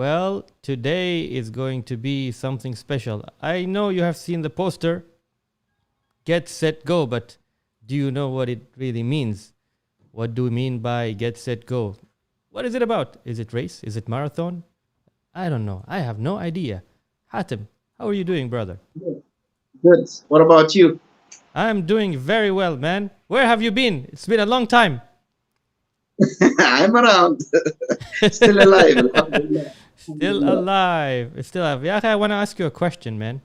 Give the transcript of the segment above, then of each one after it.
Well, today is going to be something special. I know you have seen the poster, Get Set Go, but do you know what it really means? What do we mean by Get Set Go? What is it about? Is it race? Is it marathon? I don't know. I have no idea. Hatim, how are you doing, brother? Good. What about you? I'm doing very well, man. Where have you been? It's been a long time. I'm around, still alive. Alhamdulillah. Still Alhamdulillah. alive. Still alive. Yeah, I want to ask you a question, man.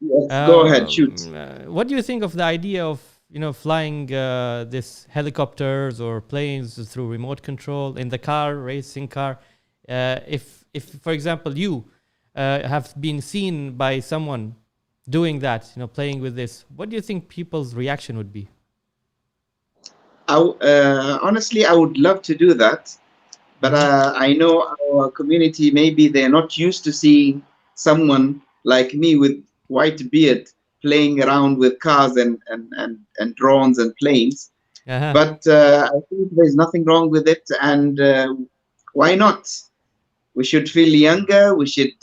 Yes, go ahead, shoot. What do you think of the idea of flying this helicopters or planes through remote control in the car, racing car? If for example you have been seen by someone doing that, playing with this, what do you think people's reaction would be? Honestly, I would love to do that, but Mm-hmm. I know our community, maybe they're not used to seeing someone like me with white beard playing around with cars and drones and planes. Uh-huh. But I think there's nothing wrong with it, and why not? We should feel younger. We should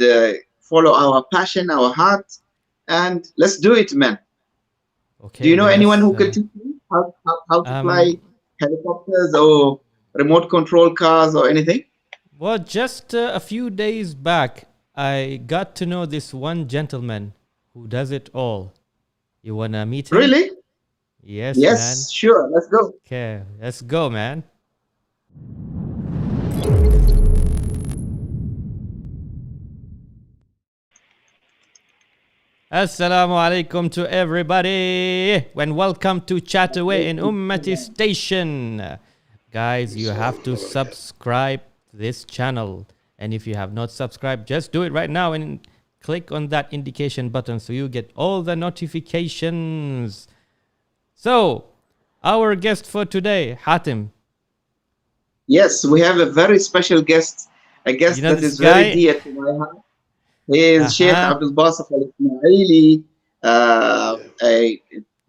follow our passion, our heart, and let's do it, man. Do Okay, you know man. anyone That's who can teach me how to fly um. helicopters or remote control cars or anything? Well, just a few days back, I got to know this one gentleman who does it all. You wanna meet him? Really? Yes, man. Yes, sure. Let's go. Okay, let's go, man. Assalamu alaikum to everybody, and welcome to Chat Away in Ummati Station. Guys, you have to subscribe this channel, and if you have not subscribed, just do it right now and click on that indication button so you get all the notifications. So, our guest for today, Hatim. Yes, we have a very special guest, a You guest know that this is very guy? dear to my heart. He is Sheikh Uh-huh. ABDULBASIT Al Ismaili, Yeah. a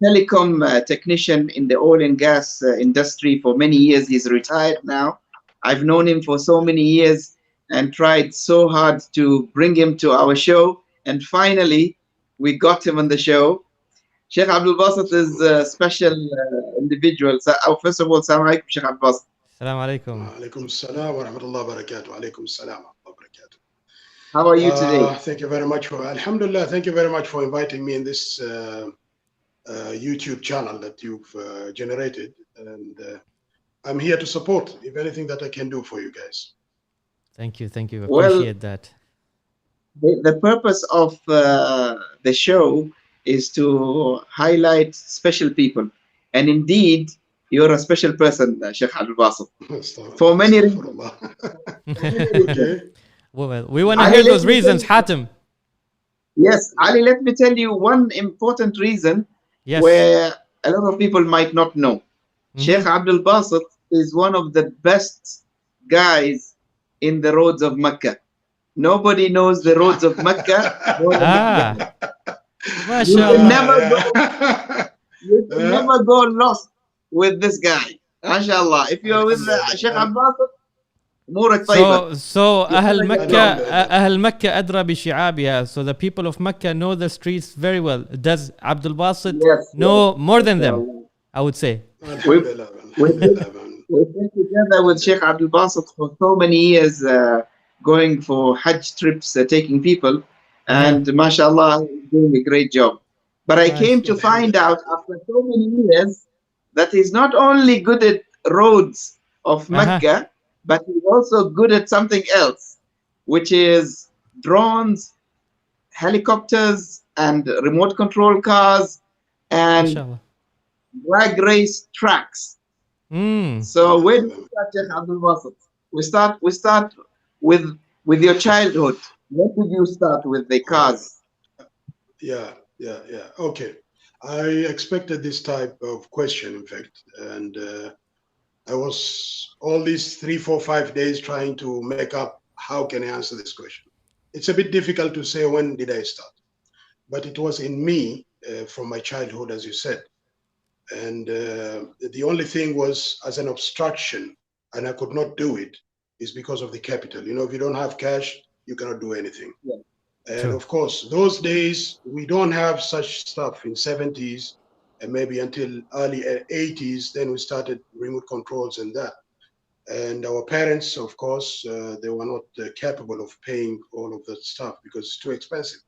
telecom technician in the oil and gas industry for many years. He's retired now. I've known him for so many years and tried so hard to bring him to our show. And finally, we got him on the show. Sheikh ABDULBASIT is a special individual. So, first of all, Assalamu alaikum, Sheikh ABDULBASIT. Assalamu alaikum. Alaikum salam wa rahmatullahi wa barakatuh. Alaikum salam wa rahmatullahi wa barakatuh. How are you today? Thank you very much for, Alhamdulillah, thank you very much for inviting me in this YouTube channel that you've generated. And I'm here to support, if anything that I can do for you guys. Thank you, thank you. Well, Appreciate that. the purpose of the show is to highlight special people. And indeed, you're a special person, Sheikh Abdul Basit. For many reasons. Okay. Well, we want to Ali, hear let those me tell reasons, you, Hatim. yes, Ali, let me tell you one important reason Yes. where a lot of people might not know. Sheikh Mm-hmm. Abdul Basit is one of the best guys in the roads of Mecca. Nobody knows the roads of Mecca more than this guy. Ah, You can never mashallah. go, you can never go lost with this guy. MashaAllah. If you're with Sheikh Abbas, أمورك طيبة. So You أهل never get مكة lost. أهل مكة أدرى بشعابها. So the people of Mecca know the streets very well. Does Abdul Basit Yes, know more than them? MashaAllah. I would say. We've, Alhamdulillah, we've, been, alhamdulillah, man. we've been together with Sheikh Abdul Basit for so many years, going for Hajj trips, taking people. Uh-huh. And MashaAllah, he's doing a great job. But I came to Mashallah. find out after so many years that he's not only good at roads of Uh-huh. Mecca, but he's also good at something else, which is drones, helicopters, and remote control cars, and Mashallah. drag race tracks. Mm. So where do we start, Sheikh Abdul Basit? We start with your childhood. When did you start with the cars? Yeah. Okay. I expected this type of question, in fact, and I was all these 3, 4, 5 days trying to make up how can I answer this question. It's a bit difficult to say when did I start, but it was in me from my childhood, as you said, and the only thing was as an obstruction, and I could not do it. is because of the capital. You know, if you don't have cash, you cannot do anything. Yeah. And True. of course, those days, we don't have such stuff in 70s and maybe until early 80s, then we started remote controls and that. And our parents, of course, they were not capable of paying all of that stuff because it's too expensive.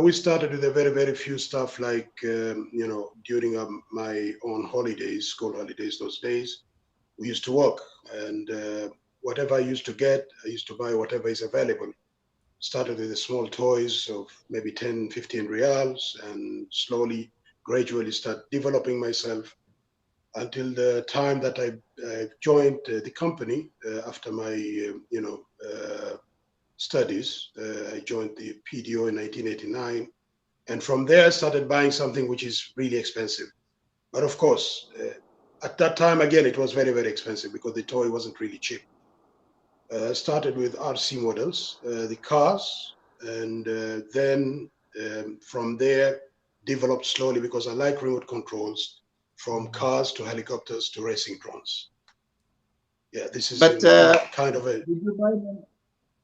We started with a very, very few stuff like, you know, during my own holidays, school holidays, those days, we used to work. And whatever I used to get, I used to buy whatever is available. Started with the small toys of maybe 10, 15 reals, and slowly, gradually start developing myself until the time that I joined the company after my, you know, studies. I joined the PDO in 1989. And from there, I started buying something which is really expensive. But of course, at that time, again, it was very, very expensive because the toy wasn't really cheap. Started with RC models, the cars, and then from there, developed slowly because I like remote controls, from cars to helicopters to racing drones. Yeah, this is kind of a... Did you buy them,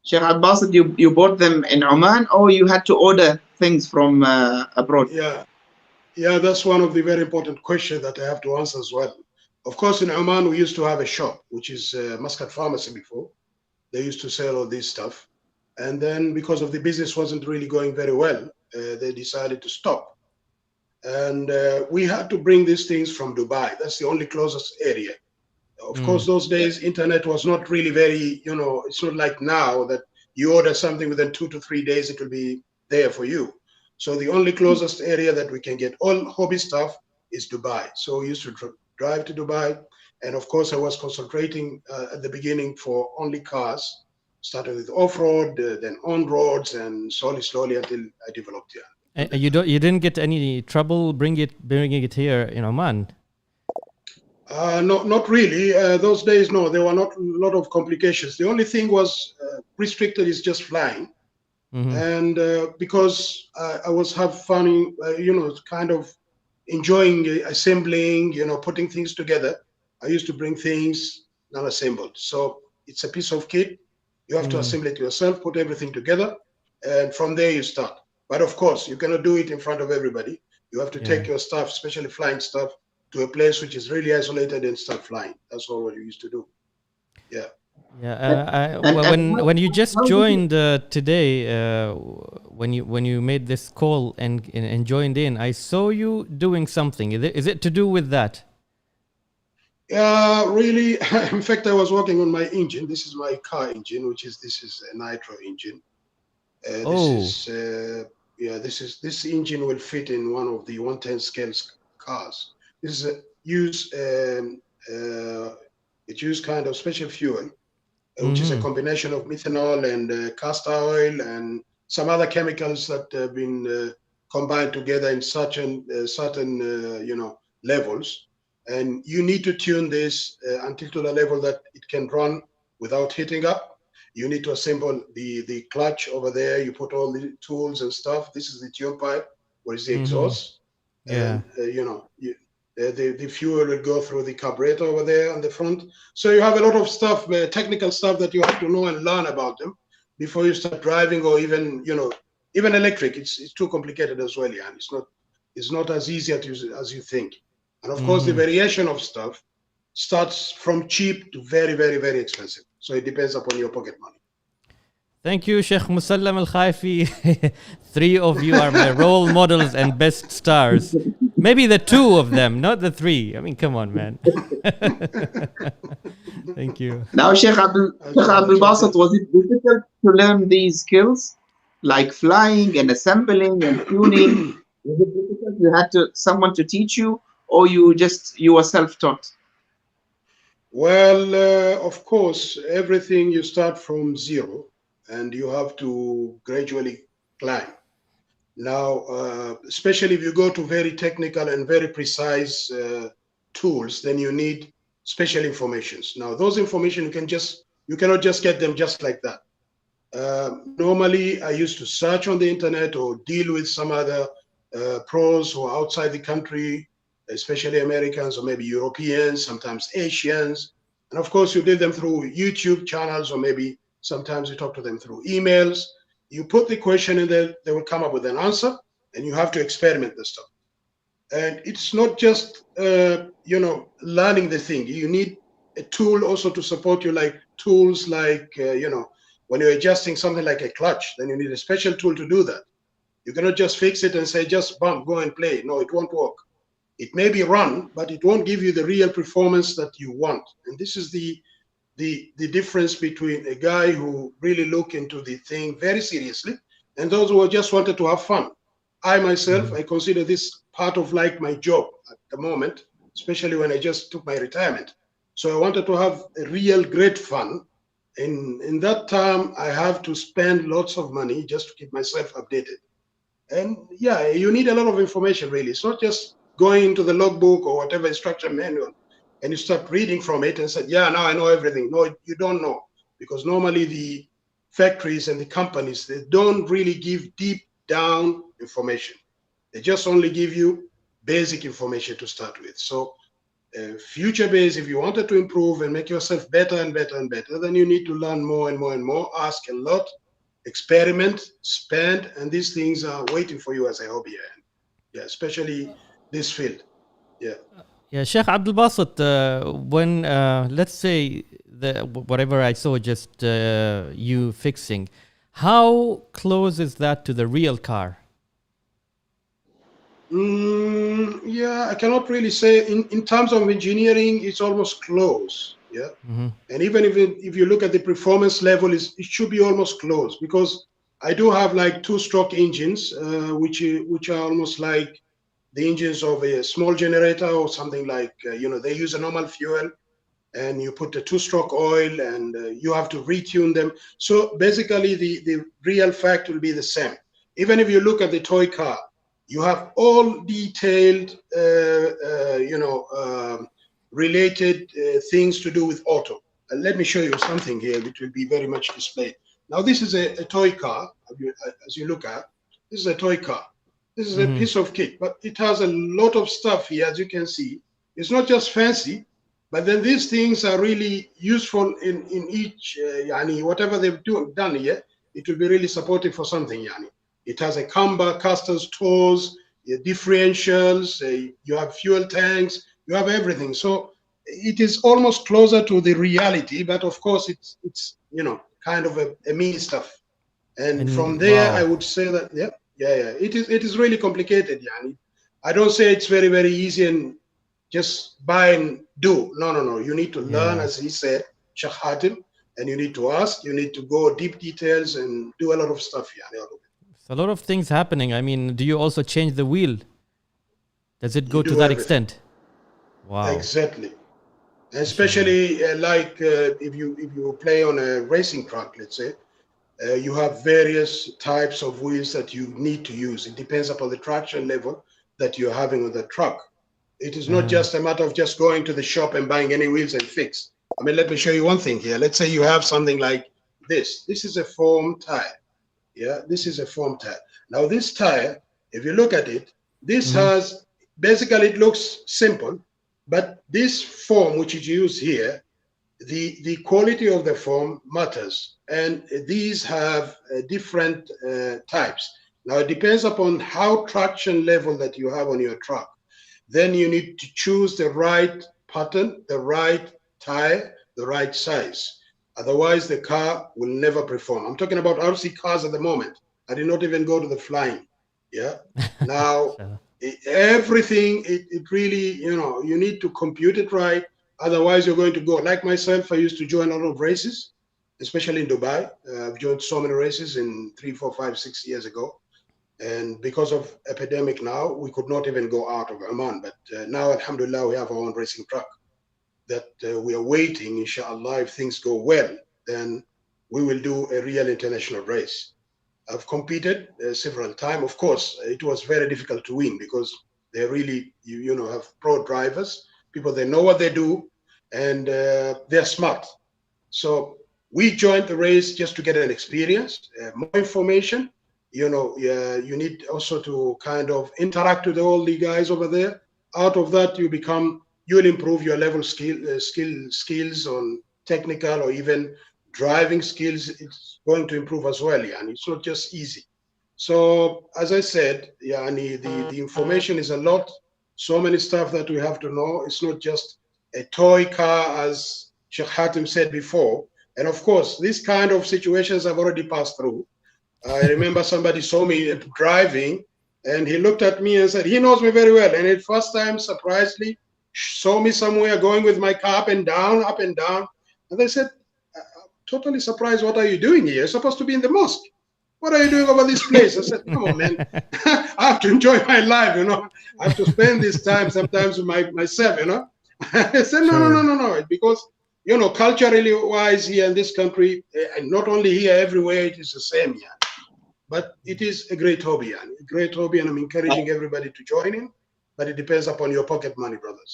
Sheikh Al-Basit, you bought them in Oman, or you had to order things from abroad? Yeah, that's one of the very important questions that I have to answer as well. Of course, in Oman, we used to have a shop, which is Muscat Pharmacy before. They used to sell all this stuff. And then because of the business wasn't really going very well, they decided to stop. And we had to bring these things from Dubai. That's the only closest area. Of course, those days, internet was not really very, you know, it's not like now that you order something within 2 to 3 days, it will be there for you. So the only closest area that we can get all hobby stuff is Dubai. So we used to drive to Dubai. And of course, I was concentrating at the beginning for only cars, started with off-road, then on-roads, and slowly until I developed here. You didn't get any trouble bringing it here in Oman? No, not really. Those days, no, there were not a lot of complications. The only thing was restricted is just flying. And because I was have fun, you know, kind of enjoying assembling, you know, putting things together, I used to bring things non-assembled. So it's a piece of kit. You have to assemble it yourself, put everything together, and from there you start. But of course, you cannot do it in front of everybody. You have to take your stuff, especially flying stuff, to a place which is really isolated and start flying. That's all what you used to do. Yeah. Yeah. When you just joined today, when you made this call and joined in, I saw you doing something. Is it to do with that? Really. In fact, I was working on my engine. This is my car engine, this is a nitro engine. This engine will fit in one of the 110 scales cars. This is it use kind of special fuel, which is a combination of methanol and castor oil and some other chemicals that have been combined together in certain you know, levels. And you need to tune this until to the level that it can run without heating up. You need to assemble the clutch over there. You put all the tools and stuff. This is the tune pipe, where is the exhaust. Yeah. And, you know, the fuel will go through the carburetor over there on the front. So you have a lot of stuff, technical stuff that you have to know and learn about them before you start driving, or even, you know, even electric. It's too complicated as well, yeah. It's not as easy as you think. And of course, the variation of stuff starts from cheap to very, very, very expensive. So it depends upon your pocket money. Thank you, Sheikh Musallam Al-Khaifi. 3 of you are my role models and best stars. Maybe the 2 of them, not the 3. I mean, come on, man. Thank you. Now, Sheikh Abdul-Basit, was it difficult to learn these skills, like flying and assembling and tuning? Was it difficult? You had someone to teach you, or you were self-taught? Well, of course, everything you start from zero, and you have to gradually climb. Now, especially if you go to very technical and very precise tools, then you need special informations. Now, those information you cannot just get them just like that. Normally, I used to search on the internet or deal with some other pros who are outside the country, especially Americans or maybe Europeans, sometimes Asians, And of course, you did them through YouTube channels, or maybe sometimes you talk to them through emails. You put the question in there, they will come up with an answer, and you have to experiment the stuff. And it's not just, learning the thing. You need a tool also to support you, like tools like, when you're adjusting something like a clutch, then you need a special tool to do that. You cannot just fix it and say, just bump, go and play. No, it won't work. It may be run, but it won't give you the real performance that you want. And this is the difference between a guy who really look into the thing very seriously and those who just wanted to have fun. I myself, I consider this part of like my job at the moment, especially when I just took my retirement. So I wanted to have a real great fun. In that time, I have to spend lots of money just to keep myself updated. And yeah, you need a lot of information, really. It's not just going into the logbook or whatever instruction manual and you start reading from it and say, yeah, now I know everything. No, you don't know, because normally the factories and the companies, they don't really give deep down information. They just only give you basic information to start with. So future base, if you wanted to improve and make yourself better and better and better, then you need to learn more and more and more, ask a lot, experiment, spend, and these things are waiting for you as a hobby. And yeah, especially this field. Yeah. Yeah, Sheikh ABDULBASIT, when let's say whatever I saw just you fixing, how close is that to the real car? Yeah, I cannot really say. In terms of engineering, it's almost close. Yeah. And even if you look at the performance level, it should be almost close, because I do have like 2-stroke engines, which are almost like the engines of a small generator or something like, they use a normal fuel, and you put the 2-stroke oil, and you have to retune them. So basically the real fact will be the same. Even if you look at the toy car, you have all detailed, related things to do with auto. Let me show you something here which will be very much displayed. Now this is a toy car, as you look at. This is a toy car. This is a piece of kit, but it has a lot of stuff here, as you can see. It's not just fancy, but then these things are really useful in each, whatever they've done here, it will be really supportive for something. It has a camber, casters, toes, differentials, you have fuel tanks, you have everything. So it is almost closer to the reality, but of course it's kind of a mini stuff. And from there, wow, I would say that, yeah, it is really complicated. I don't say it's very, very easy and just buy and do. No. You need to learn, as he said, Sheikh Hatim, and you need to ask, you need to go deep details and do a lot of stuff. It's a lot of things happening. I mean, do you also change the wheel? Does it go to that extent? Wow. Exactly. Especially if you play on a racing track, let's say, you have various types of wheels that you need to use. It depends upon the traction level that you're having on the truck. It is not just a matter of just going to the shop and buying any wheels and fix. I mean, let me show you one thing here. Let's say you have something like this. This is a foam tire. Yeah, this is a foam tire. Now this tire, if you look at it, this has, basically it looks simple, but this foam which is used here, the quality of the foam matters, and these have different types. Now it depends upon how traction level that you have on your truck. Then you need to choose the right pattern, the right tire, the right size. Otherwise the car will never perform. I'm talking about RC cars at the moment. I did not even go to the flying. Yeah. Now everything, it really, you need to compute it right. Otherwise, you're going to go, like myself, I used to join a lot of races, especially in Dubai. I've joined so many races in 3, 4, 5, 6 years ago. And because of epidemic now, we could not even go out of Oman. But now, alhamdulillah, we have our own racing truck that we are waiting, inshallah, if things go well, then we will do a real international race. I've competed several times. Of course, it was very difficult to win because they really, have pro drivers, people, they know what they do, and they're smart. So we joined the race just to get an experience, more information. You need also to kind of interact with all the guys over there. Out of that, you you'll improve your level skills on technical or even driving skills. It's going to improve as well, and it's not just easy. So as I said, the information is a lot, so many stuff that we have to know. It's not just a toy car, as Sheikh Hatim said before. And of course, these kind of situations I've already passed through. I remember somebody saw me driving, and he looked at me and said, he knows me very well. And at first time, surprisingly, saw me somewhere going with my car up and down, up and down. And they said, I'm totally surprised, what are you doing here? You're supposed to be in the mosque. What are you doing over this place? I said, come on, man. I have to enjoy my life, you know. I have to spend this time sometimes with myself, you know. I said, no. Because, you know, culturally wise here in this country, and not only here, everywhere, it is the same here. But it is a great hobby, and I'm encouraging everybody to join in. But it depends upon your pocket money, brothers.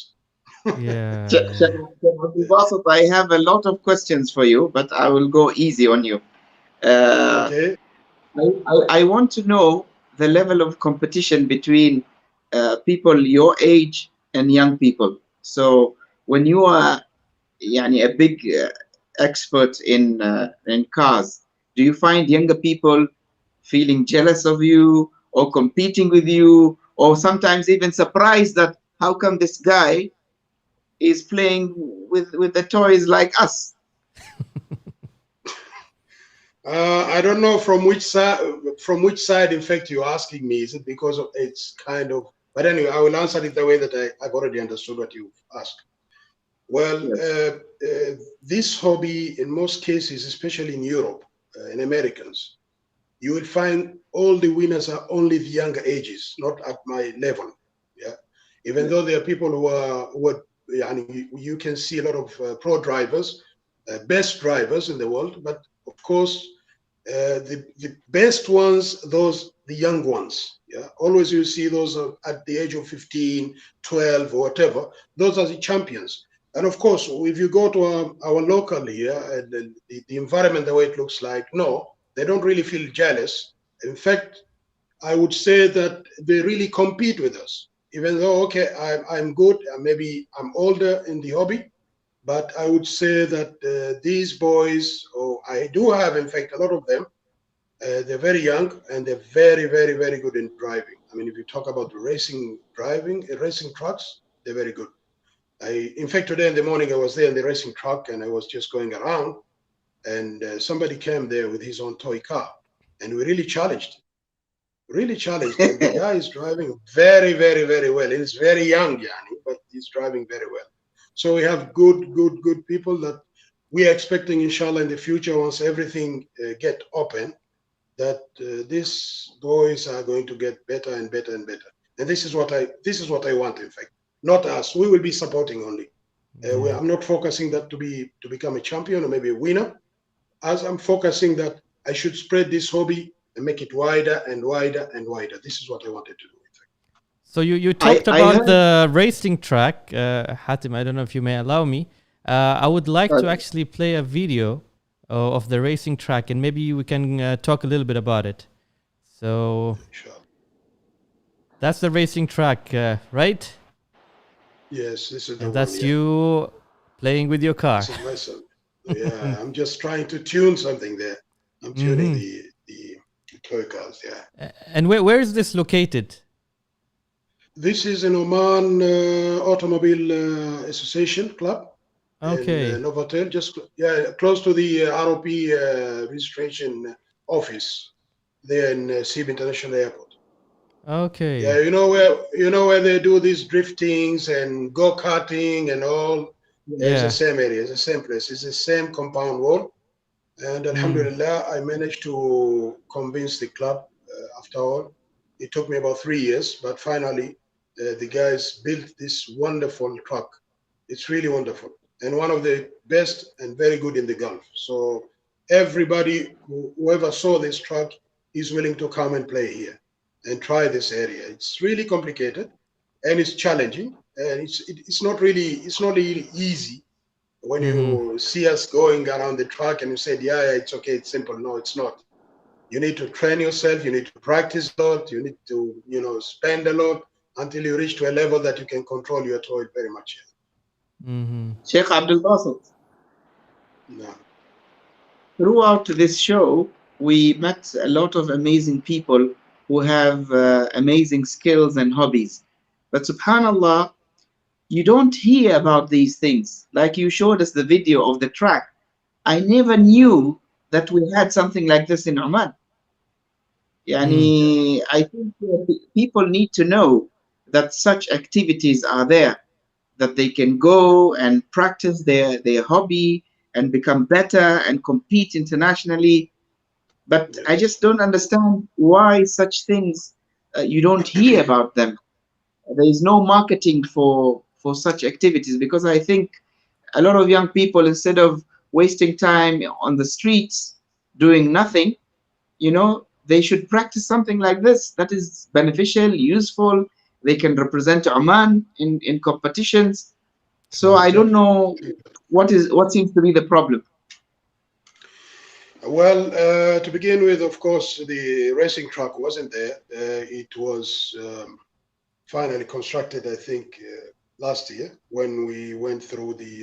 Yeah. ABDULBASIT, I have a lot of questions for you, but I will go easy on you. Okay. I want to know the level of competition between people your age and young people. So when you are a big expert in cars, do you find younger people feeling jealous of you or competing with you, or sometimes even surprised that how come this guy is playing with the toys like us? I don't know from which side, in fact, you're asking me. Is it because of it's kind of, but anyway, I will answer it the way that I've already understood what you've asked. Well, yes. This hobby, in most cases, especially in Europe, in Americans, you will find all the winners are only the younger ages, not at my level. Yeah, even though there are people who are you can see a lot of pro drivers, best drivers in the world, but of course, the best ones, the young ones. Yeah, always you see those at the age of 15, 12, or whatever. Those are the champions. And of course, if you go to our local here, and the environment, the way it looks like, no, they don't really feel jealous. In fact, I would say that they really compete with us. Even though, okay, I'm good, maybe I'm older in the hobby, but I would say that these boys, I do have, in fact, a lot of them, they're very young and they're very, very, very good in driving. I mean, if you talk about racing trucks, they're very good. In fact, today in the morning, I was there in the racing truck and I was just going around, and somebody came there with his own toy car, and we really challenged. And the guy is driving very, very, very well. He's very young, Yanni, but he's driving very well. So we have good people that we are expecting, inshallah, in the future, once everything get open, that these boys are going to get better and better and better. And this is what I want, in fact. Not us. We will be supporting only. I'm not focusing that to become a champion or maybe a winner. As I'm focusing that I should spread this hobby and make it wider and wider and wider. This is what I wanted to do. In fact. So you talked about the racing track, Hatim. I don't know if you may allow me. I would like to actually play a video of the racing track, and maybe we can talk a little bit about it. So sure. That's the racing track, right? Yes, this is the and that's you playing with your car. This is my son. Yeah, I'm just trying to tune something there. I'm tuning the toy cars, yeah. And where is this located? This is in Oman Automobile Association Club. Okay. In Novotel, just close to the ROP registration office there in Sib International Airport. Okay. Yeah, you know where they do these driftings and go-karting and all. Yeah. It's the same area, it's the same place, it's the same compound wall. And alhamdulillah, I managed to convince the club after all. It took me about 3 years, but finally the guys built this wonderful truck. It's really wonderful. And one of the best and very good in the Gulf. So everybody, whoever saw this truck, is willing to come and play here and try this area. It's really complicated and it's challenging, and it's not really easy. When you see us going around the track and you said, yeah, it's okay, it's simple. No, it's not. You need to train yourself, you need to practice a lot, you need to, spend a lot until you reach to a level that you can control your toy very much. Sheikh Abdul Basit, No. throughout this show, we met a lot of amazing people who have amazing skills and hobbies. But subhanAllah, you don't hear about these things. Like you showed us the video of the track. I never knew that we had something like this in Oman. Yani, I think people need to know that such activities are there, that they can go and practice their hobby and become better and compete internationally. But I Yes. just don't understand why such things you don't hear about them. There is no marketing for such activities, because I think a lot of young people, instead of wasting time on the streets doing nothing, they should practice something like this that is beneficial, useful. They can represent Oman in competitions. So I don't Exactly. know what seems to be the problem. Well, to begin with, of course, the racing track wasn't there. It was finally constructed, I think, last year when we went through the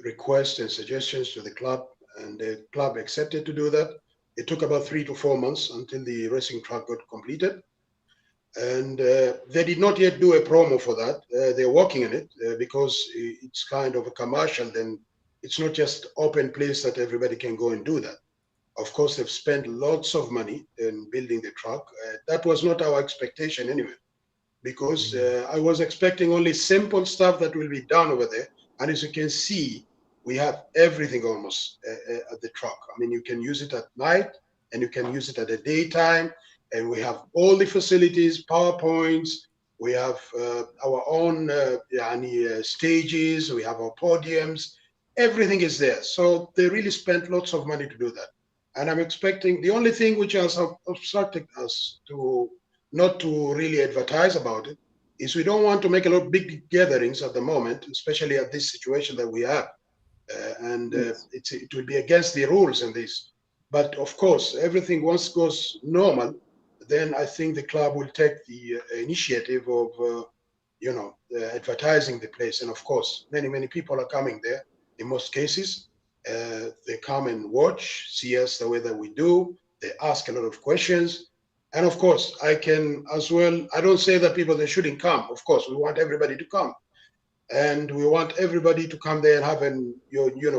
requests and suggestions to the club, and the club accepted to do that. It took about 3 to 4 months until the racing track got completed, and they did not yet do a promo for that. They're working on it because it's kind of a commercial. Then it's not just open place that everybody can go and do that. Of course, they've spent lots of money in building the track. That was not our expectation anyway, because I was expecting only simple stuff that will be done over there. And as you can see, we have everything almost at the track. I mean, you can use it at night and you can use it at the daytime. And we have all the facilities, PowerPoints. We have our own stages. We have our podiums. Everything is there. So they really spent lots of money to do that. And I'm expecting, the only thing which has obstructed us to not to really advertise about it is we don't want to make a lot of big gatherings at the moment, especially at this situation that we have. Yes. It will be against the rules in this. But of course, everything once goes normal, then I think the club will take the initiative of, advertising the place. And of course, many people are coming there in most cases. They come and watch, see us the way that we do. They ask a lot of questions. And of course, I can as well, I don't say that people, they shouldn't come. Of course, we want everybody to come. And we want everybody to come there and have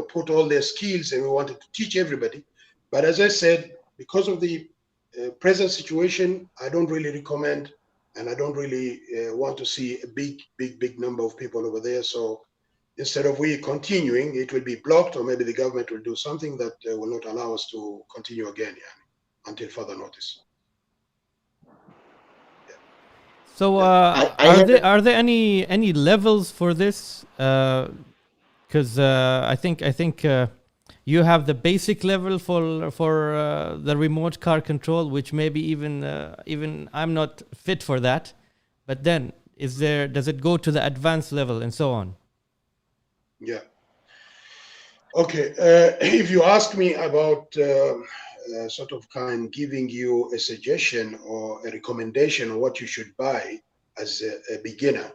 put all their skills, and we wanted to teach everybody. But as I said, because of the present situation, I don't really recommend, and I don't really want to see a big number of people over there. So instead of we continuing, it will be blocked, or maybe the government will do something that will not allow us to continue again, until further notice. So, Yeah. I had are there any levels for this? Because I think you have the basic level for the remote car control, which maybe even I'm not fit for that. But then, does it go to the advanced level and so on? Yeah. Okay. If you ask me about sort of kind giving you a suggestion or a recommendation on what you should buy as a beginner,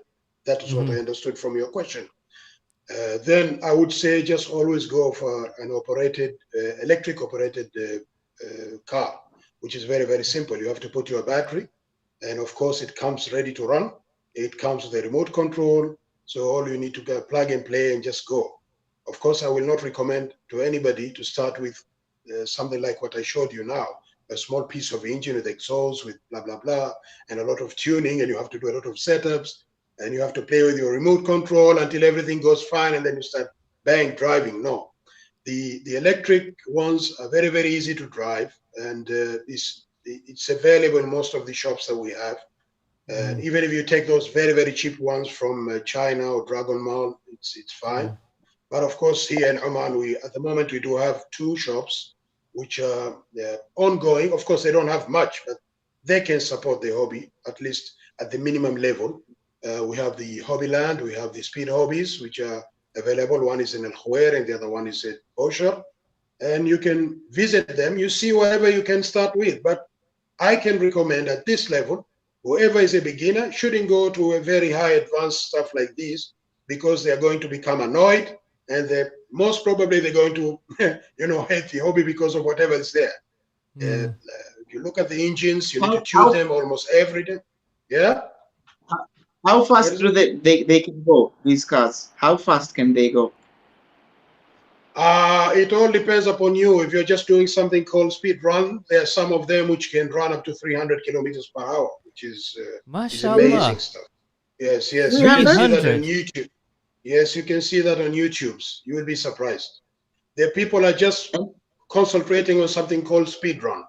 that is what I understood from your question. Then I would say just always go for an electric operated car, which is very simple. You have to put your battery, and of course it comes ready to run. It comes with a remote control, so all you need to go plug and play and just go. Of course, I will not recommend to anybody to start with something like what I showed you now, a small piece of engine with exhaust, with blah blah blah, and a lot of tuning, and you have to do a lot of setups, and you have to play with your remote control until everything goes fine, and then you start bang driving. No, the electric ones are very easy to drive, and it's available in most of the shops that we have. And even if you take those very cheap ones from China or Dragon Mall, it's fine. Yeah. But of course, here in Oman, at the moment we do have 2 shops which are ongoing. Of course, they don't have much, but they can support the hobby at least at the minimum level. We have the Hobbyland, we have the Speed Hobbies, which are available. One is in Al Khuwair and the other one is at Bosher. And you can visit them. You see whatever you can start with. But I can recommend at this level whoever is a beginner shouldn't go to a very high advanced stuff like this, because they're going to become annoyed, and most probably they're going to hate the hobby because of whatever is there. If you look at the engines, you need to tune them almost every day. Yeah. How fast do they can go, these cars? How fast can they go? It all depends upon you. If you're just doing something called speed run, there are some of them which can run up to 300 kilometers per hour, which is amazing stuff. Yes, yes. You can see that on YouTube. Yes, you can see that on YouTube. You will be surprised. The people are just concentrating on something called speed run.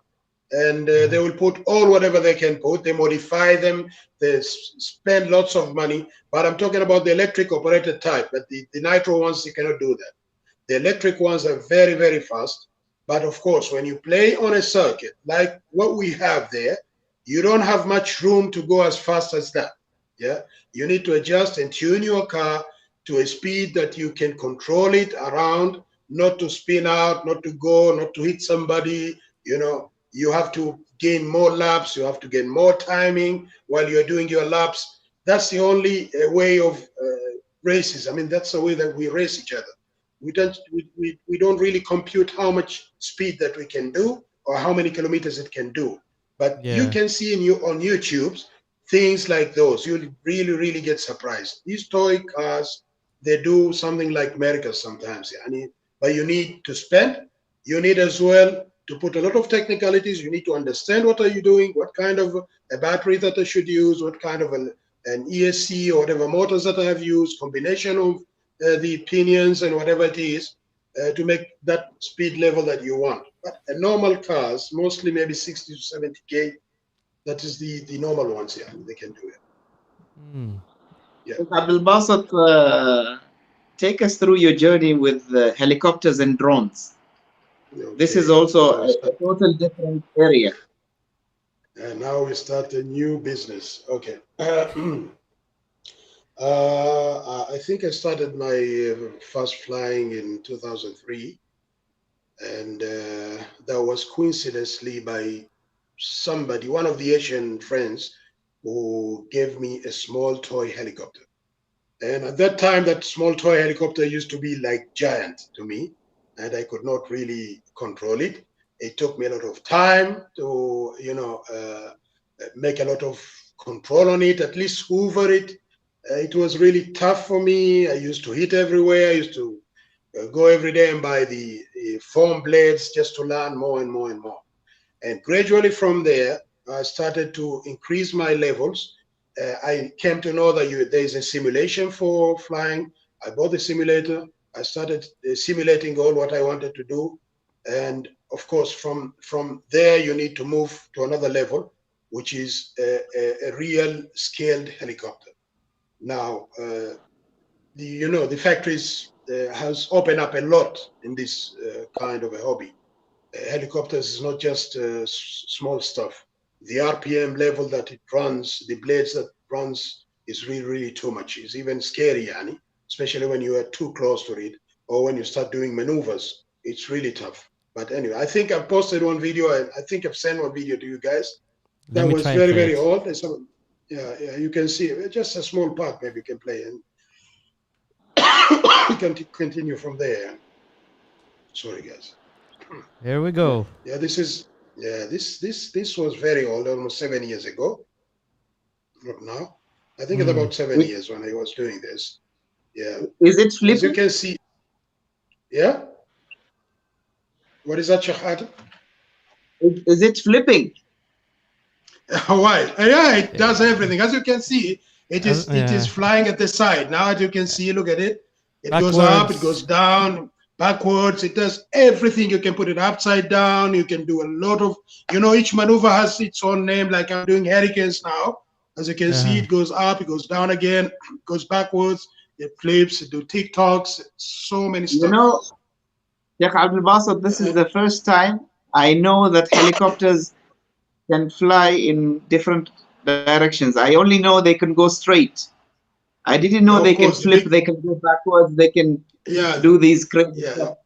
And they will put all whatever they can put. They modify them. They spend lots of money. But I'm talking about the electric operated type. But the nitro ones, you cannot do that. The electric ones are very, very fast. But of course, when you play on a circuit like what we have there, you don't have much room to go as fast as that. Yeah, you need to adjust and tune your car to a speed that you can control it around, not to spin out, not to go, not to hit somebody. You have to gain more laps. You have to gain more timing while you're doing your laps. That's the only way of races. I mean, that's the way that we race each other. We don't really compute how much speed that we can do or how many kilometers it can do. But you can see on YouTube things like those. You'll really, really get surprised. These toy cars, they do something like miracles sometimes. But you need to spend. You need as well to put a lot of technicalities. You need to understand what are you doing, what kind of a battery that I should use, what kind of an ESC or whatever motors that I have used, combination of the pinions and whatever it is to make that speed level that you want. But a normal cars, mostly maybe 60 to 70K, that is the normal ones. Yeah, they can do it. Yeah. ABDULBASIT, take us through your journey with helicopters and drones. Okay. This is also a total different area. And now we start a new business. Okay. I think I started my first flying in 2003, and that was coincidentally by somebody, one of the Asian friends, who gave me a small toy helicopter. And at that time, that small toy helicopter used to be like giant to me, and I could not really control it. It took me a lot of time to, make a lot of control on it, at least hoover it. It was really tough for me. I used to hit everywhere. I used to go every day and buy the foam blades just to learn more and more and more. And gradually from there, I started to increase my levels. I came to know that there's a simulation for flying. I bought the simulator. I started simulating all what I wanted to do. And of course, from there, you need to move to another level, which is a real scaled helicopter. Now, the factories has opened up a lot in this kind of a hobby. Helicopters is not just small stuff. The RPM level that it runs, the blades that runs is really, really too much. It's even scary, Yani, especially when you are too close to it or when you start doing maneuvers. It's really tough. But anyway, I think I've posted one video. I think I've sent one video to you guys. That was very, very old. Yeah, you can see it. Just a small part, maybe you can play, and we can continue from there. Sorry, guys. Here we go. Yeah, this was very old, almost 7 years ago. Not now. I think it's about 7 years when I was doing this. Yeah. Is it flipping? As you can see. Yeah. What is that, Shahad? Is it flipping? Why? Yeah, it does everything. As you can see, it is flying at the side. Now, as you can see, look at it. It goes up, it goes down, backwards. It does everything. You can put it upside down. You can do a lot of, each maneuver has its own name. Like I'm doing hurricanes now. As you can see, it goes up, it goes down again, it goes backwards, it flips, it do TikToks, so many stuff. ABDULBASIT, this is the first time I know that helicopters can fly in different directions. I only know they can go straight. I didn't know they can flip, they can go backwards, they can do these crazy stuff.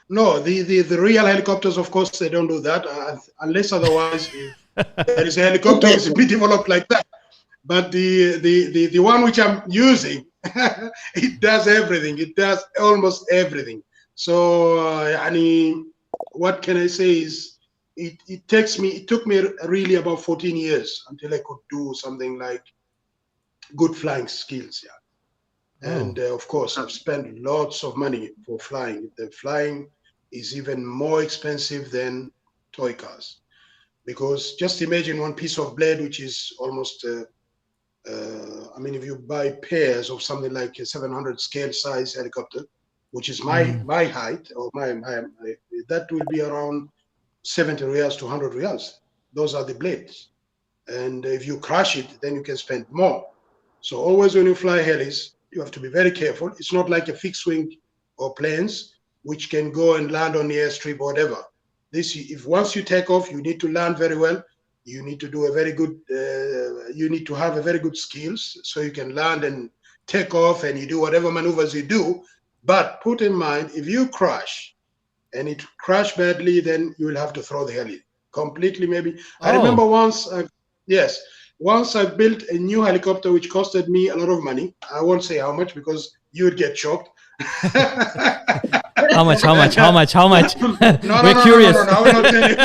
No, the real helicopters, of course, they don't do that unless otherwise There is a helicopter which is developed like that. But the one which I'm using, it does everything. It does almost everything. So, what can I say is, it took me really about 14 years until I could do something like good flying skills. Yeah. And of course, I've spent lots of money for flying. The flying is even more expensive than toy cars, because just imagine one piece of blade, which is almost if you buy pairs of something like a 700 scale size helicopter, which is my height, or my that will be around 70 riyals to 100 riyals. Those are the blades. And if you crash it, then you can spend more. So always when you fly helis, you have to be very careful. It's not like a fixed wing or planes, which can go and land on the airstrip or whatever. If once you take off, you need to land very well. You need to do a very good, you need to have a very good skills, so you can land and take off and you do whatever maneuvers you do. But put in mind, if you crash and it crash badly, then you will have to throw the heli completely. Maybe I remember once, once I built a new helicopter which costed me a lot of money. I won't say how much because you would get shocked. How much? No, We're curious. No, I will not tell you.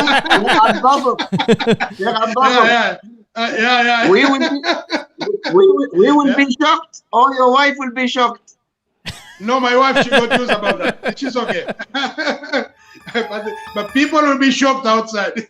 We will be shocked, or your wife will be shocked. No, my wife, she got news about that. She's okay. but people will be shocked outside.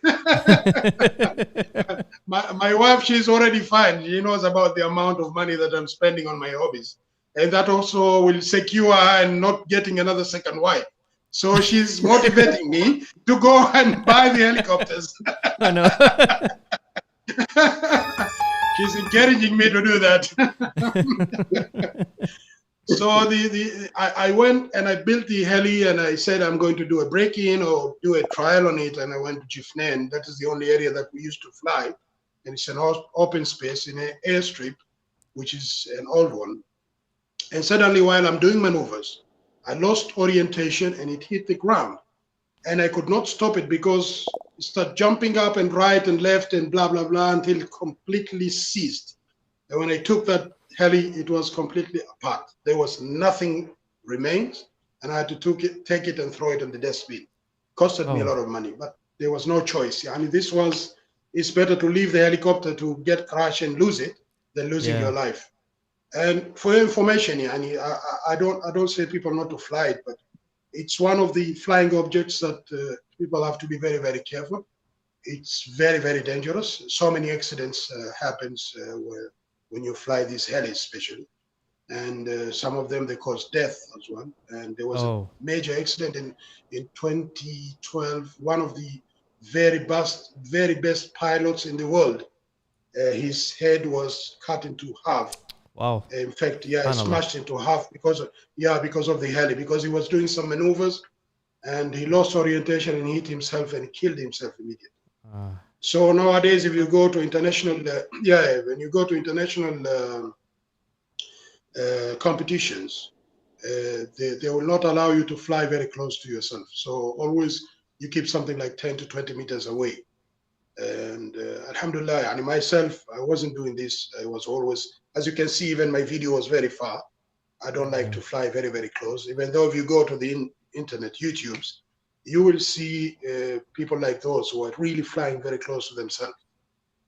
my wife, she's already fine. She knows about the amount of money that I'm spending on my hobbies. And that also will secure her and not getting another second wife. So she's motivating me to go and buy the helicopters. Oh, no. She's encouraging me to do that. So I went and I built the heli, and I said I'm going to do a break-in or do a trial on it, and I went to Jifnen. That is the only area that we used to fly, and it's an open space in an airstrip, which is an old one. And suddenly, while I'm doing maneuvers, I lost orientation and it hit the ground, and I could not stop it because it started jumping up and right and left and blah blah blah until it completely ceased. And when I took that heli, it was completely apart. There was nothing remains, and I had to take it and throw it in the dustbin. Costed me a lot of money, but there was no choice. I mean, it's better to leave the helicopter to get crashed and lose it than losing your life. And for your information, I don't say people not to fly it, but it's one of the flying objects that people have to be very, very careful. It's very, very dangerous. So many accidents happens when you fly these helis, especially, and some of them they cause death as well. And there was a major accident in 2012. One of the very best pilots in the world, his head was cut into half. Wow. In fact, smashed into half because of the heli, because he was doing some maneuvers and he lost orientation and hit himself and killed himself immediately. So nowadays, if you go to international, when you go to international competitions, they will not allow you to fly very close to yourself. So always you keep something like 10 to 20 meters away. And alhamdulillah, and myself, I wasn't doing this. I was always, as you can see, even my video was very far. I don't like to fly very, very close. Even though if you go to the internet, YouTubes, you will see people like those who are really flying very close to themselves.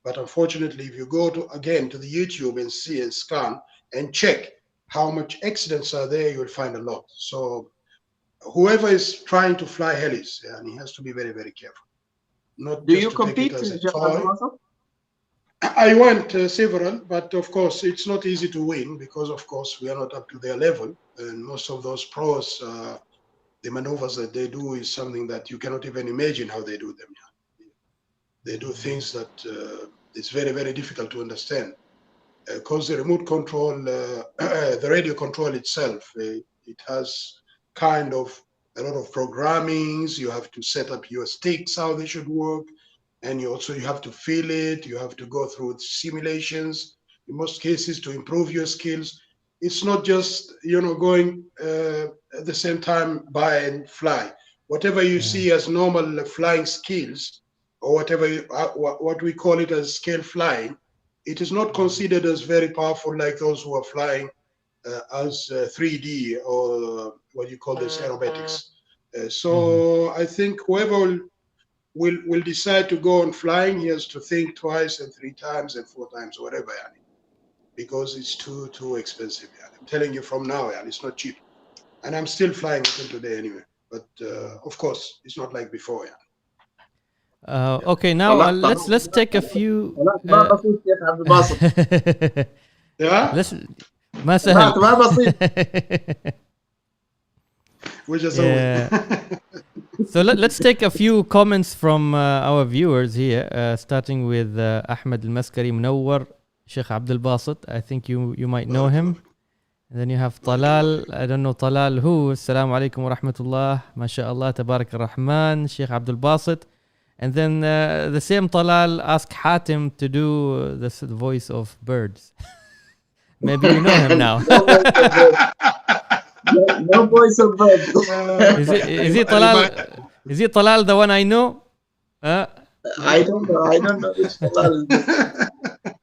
But unfortunately, if you go to the YouTube and see and scan and check how much accidents are there, you will find a lot. So whoever is trying to fly helis, and he has to be very, very careful. Not do you compete in Japan? I went several, but of course it's not easy to win because of course we are not up to their level, and most of those pros, the maneuvers that they do is something that you cannot even imagine how they do them. They do things that it's very, very difficult to understand because the remote control, the radio control itself, it has kind of a lot of programmings. You have to set up your sticks, how they should work. And you have to feel it. You have to go through simulations in most cases to improve your skills. It's not just, going at the same time by and fly. Whatever you see as normal flying skills, or whatever, what we call it as scale flying, it is not considered as very powerful like those who are flying as 3D or what you call this aerobatics. So I think whoever will decide to go on flying, he has to think twice and 3 times and 4 times, whatever, yani, because it's too expensive. Yani. I'm telling you from now, yani, it's not cheap. And I'm still flying until today anyway. But of course, it's not like before. Yani. Okay, now let's take a few. ما بسيط يا عبد الباسط. Yeah? let's ما سهل. ما بسيط. Which is Yeah. So let's take a few comments from our viewers here, starting with Ahmed Al-Maskari Munawwar, Sheikh Abdul Basit. I think you might know him. And then you have Talal. I don't know Talal who. Assalamu alaikum wa rahmatullah. MashaAllah, Tabarak ar-Rahman, Sheikh Abdul Basit. And then the same Talal asked Hatim to do the voice of birds. Maybe you know him now. No voice of bird. Is he Talal? Is he Talal the one I know? I don't know which Talal is this.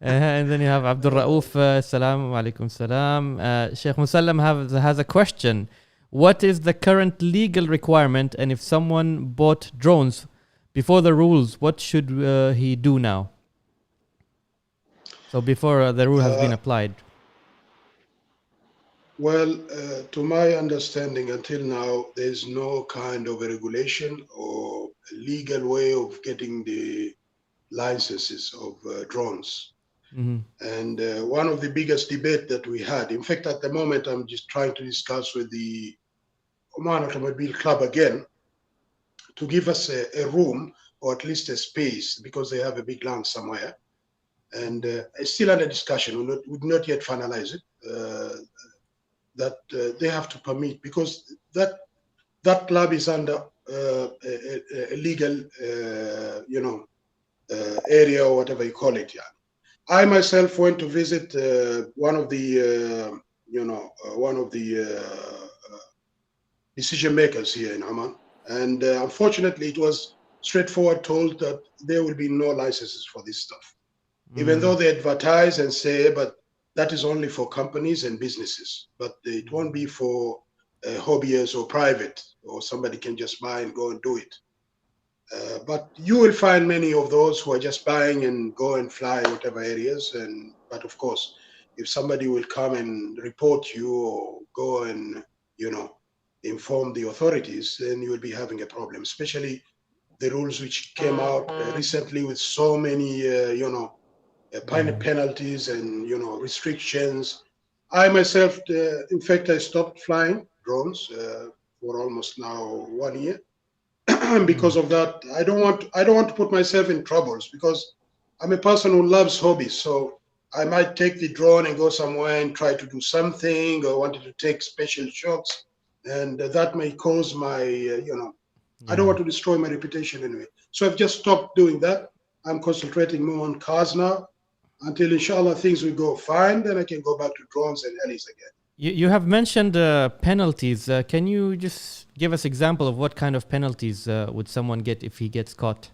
And then you have Abdul Rauf. Assalamu alaikum salam. Sheikh Musallam has a question. What is the current legal requirement? And if someone bought drones before the rules, what should he do now? So before the rule has been applied. Well, to my understanding, until now, there's no kind of a regulation or a legal way of getting the licenses of drones. And one of the biggest debate that we had, in fact, at the moment, I'm just trying to discuss with the Oman Automobile Club again to give us a room or at least a space, because they have a big land somewhere. And it's still under discussion. We've not yet finalized it. That they have to permit, because that club is under a legal, area or whatever you call it. Yeah. I myself went to visit one of the, decision makers here in Amman, and unfortunately, it was straightforward told that there will be no licenses for this stuff, even though they advertise and say, but that is only for companies and businesses, but it won't be for hobbyists or private, or somebody can just buy and go and do it. But you will find many of those who are just buying and go and fly whatever areas. But of course, if somebody will come and report you or go and, inform the authorities, then you will be having a problem, especially the rules which came out recently with so many, penalties and restrictions. I myself, in fact, I stopped flying drones for almost now 1 year because of that. I don't want to put myself in troubles, because I'm a person who loves hobbies. So I might take the drone and go somewhere and try to do something, or wanted to take special shots, and that may cause my, I don't want to destroy my reputation anyway. So I've just stopped doing that. I'm concentrating more on cars now, until inshallah things will go fine, then I can go back to drones and helis again. You have mentioned penalties. Can you just give us example of what kind of penalties would someone get if he gets caught?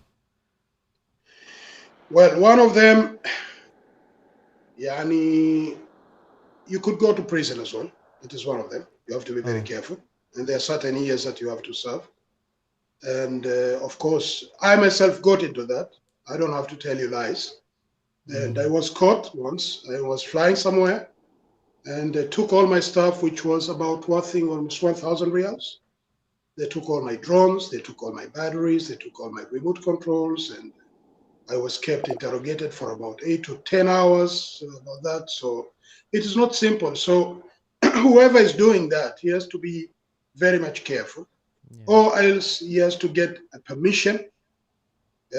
Well, one of them, you could go to prison as well. It is one of them. You have to be very careful. And there are certain years that you have to serve. And of course, I myself got into that. I don't have to tell you lies. And I was caught once. I was flying somewhere, and they took all my stuff, which was about almost 1,000 riyals. They took all my drones, they took all my batteries, they took all my remote controls, and I was kept interrogated for about 8 to 10 hours about that. So it is not simple. So whoever is doing that, he has to be very much careful, or else he has to get a permission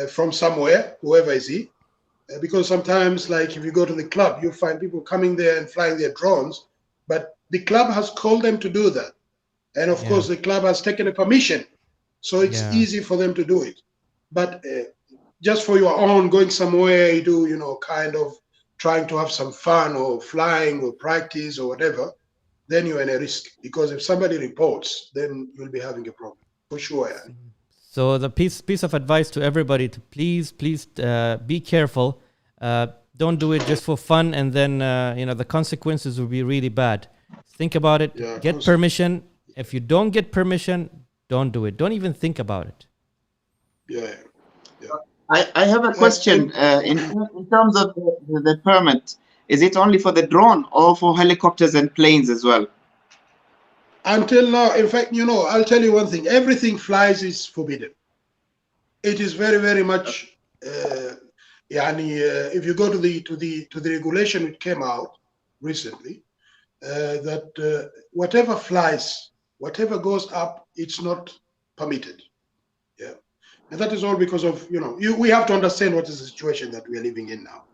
from somewhere, whoever is he. Because sometimes, like if you go to the club, you find people coming there and flying their drones, but the club has called them to do that. And of course, the club has taken a permission. So it's easy for them to do it. But just for your own, going somewhere, you do, kind of trying to have some fun or flying or practice or whatever, then you're in a risk. Because if somebody reports, then you'll be having a problem, for sure. So the piece of advice to everybody to please be careful. Don't do it just for fun, and then the consequences will be really bad. Think about it. Yeah, Get permission. If you don't get permission, don't do it. Don't even think about it. Yeah. I have a question. In terms of the permit, is it only for the drone or for helicopters and planes as well? Until now, in fact, I'll tell you one thing. Everything flies is forbidden. It is very, very much. If you go to the regulation which came out recently, that whatever flies, whatever goes up, it's not permitted. Yeah, and that is all because of we have to understand what is the situation that we are living in now.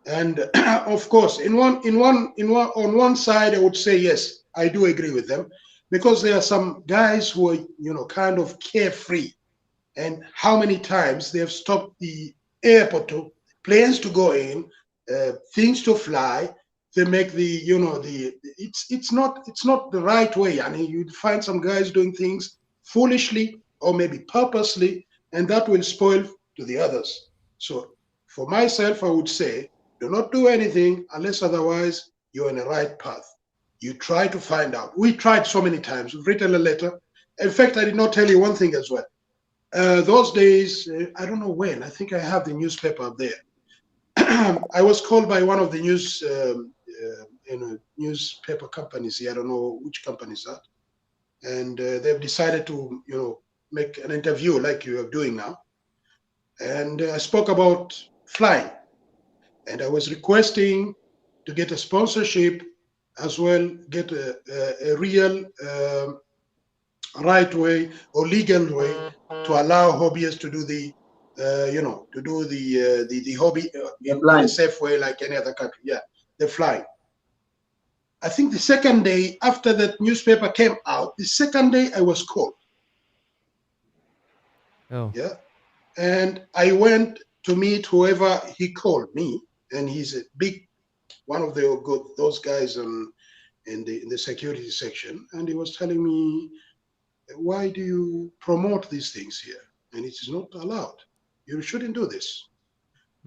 And of course, on one side, I would say yes, I do agree with them, because there are some guys who are kind of carefree, and how many times they have stopped the airport to planes to go in, things to fly. They make it's not the right way. I mean, you'd find some guys doing things foolishly or maybe purposely, and that will spoil to the others. So for myself, I would say, do not do anything unless otherwise you're on the right path. You try to find out. We tried so many times. We've written a letter. In fact, I did not tell you one thing as well. Those days, I don't know when, I think I have the newspaper up there. I was called by one of the newspaper companies here. I don't know which company is that. And they've decided to, make an interview like you are doing now. And I spoke about flying. And I was requesting to get a sponsorship as well, get a real right way or legal way to allow hobbyists to do the hobby in a safe way like any other country. Yeah, they're flying. I think the second day after that newspaper came out, the second day I was called. Oh. Yeah, and I went to meet whoever he called me, and he's a big one of those guys in the security section, and he was telling me, why do you promote these things here? And it is not allowed. You shouldn't do this.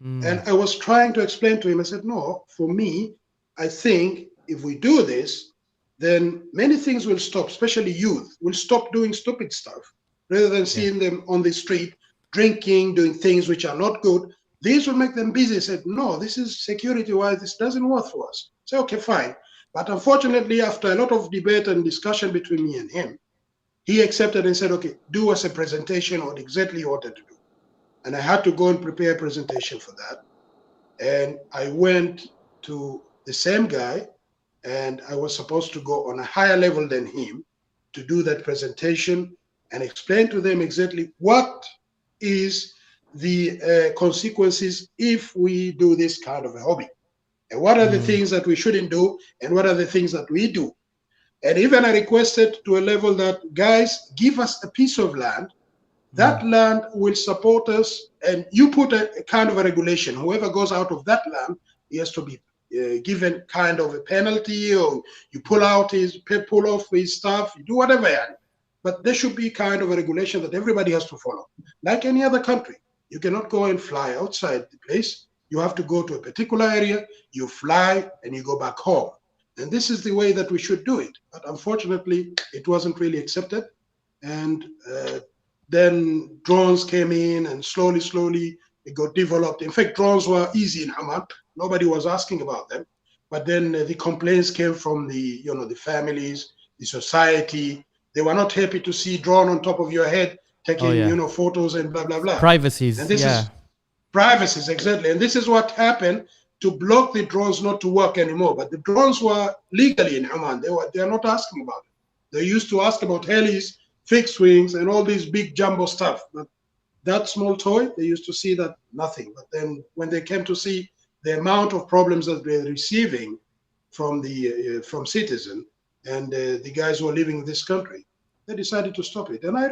And I was trying to explain to him. I said, no, for me, I think if we do this, then many things will stop, especially youth will stop doing stupid stuff rather than seeing them on the street, drinking, doing things which are not good. These will make them busy. I said, no, this is security-wise, this doesn't work for us. I said, okay, fine. But unfortunately, after a lot of debate and discussion between me and him, he accepted and said, okay, do us a presentation on exactly what you wanted to do. And I had to go and prepare a presentation for that. And I went to the same guy, and I was supposed to go on a higher level than him to do that presentation and explain to them exactly what is the consequences if we do this kind of a hobby. And what are the things that we shouldn't do, and what are the things that we do. And even I requested to a level that, guys, give us a piece of land. That land will support us, and you put a kind of a regulation. Whoever goes out of that land, he has to be given kind of a penalty, or you pull off his stuff, you do whatever. But there should be kind of a regulation that everybody has to follow. Like any other country, you cannot go and fly outside the place. You have to go to a particular area, you fly, and you go back home. And this is the way that we should do it. But unfortunately, it wasn't really accepted. And then drones came in, and slowly it got developed. In fact, drones were easy in Haman. Nobody was asking about them. But then the complaints came from the families, the society. They were not happy to see drone on top of your head taking, photos and blah, blah, blah. Privacies, and this is privacies, exactly. And this is what happened to block the drones not to work anymore. But the drones were legally in Haman. They are not asking about it. They used to ask about helis, fixed wings, and all these big jumbo stuff. But that small toy, they used to see that nothing. But then when they came to see the amount of problems that they're receiving from from citizens and the guys who are living in this country, they decided to stop it. And I